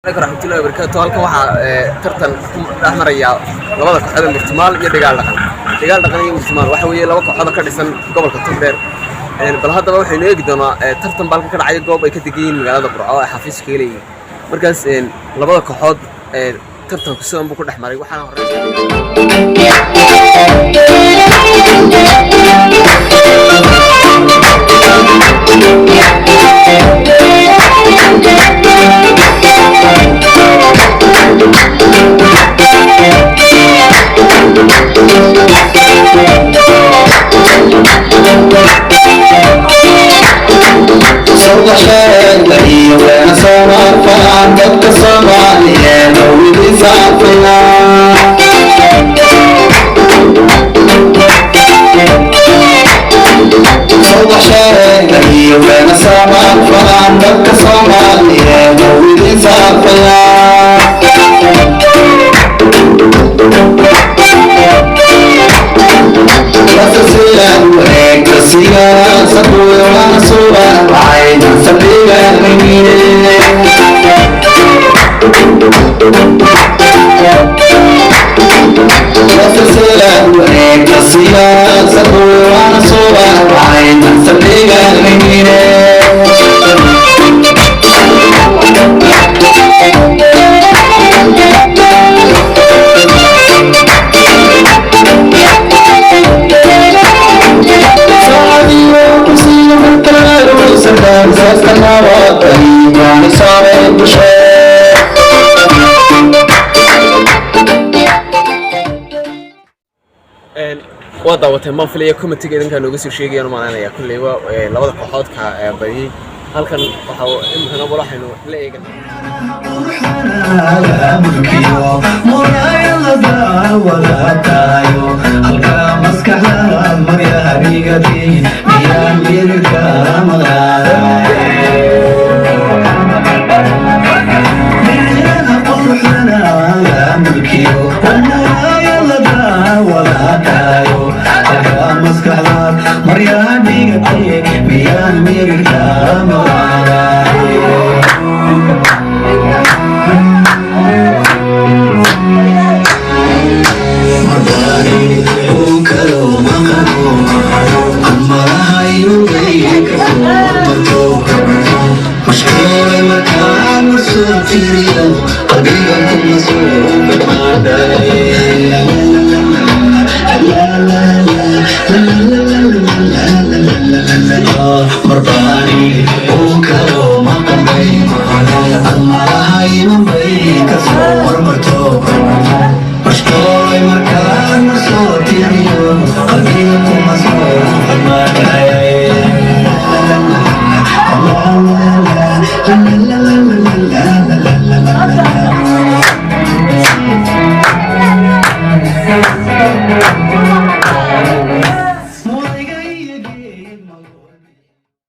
رحمة الله وبركاته halkan waxa tartan dhaxmaraya labada kooxood Murtimaal iyo Dagaal Dhaqan iyo Murtimaal waxa weeye laba kooxood ka dhisan gobolka Togdheer bal hadaba waxaynu eegi doonaa tartan balka ka dhacay goob ay ka degan magaalada Burco ee xafiiska leeyahay markaas labada kooxood tartanku sidan buu ku dhaxmaray waxaana ودعوة ما في ليه كومنتي كذا كانوا يقصوا شيء كانوا معنا يا كل يوم لبض قحط كبدي هل كان وحاو إمكانه براح إنه ليه كده مشكلة مكان مسؤول فيه قلبي كم مسؤول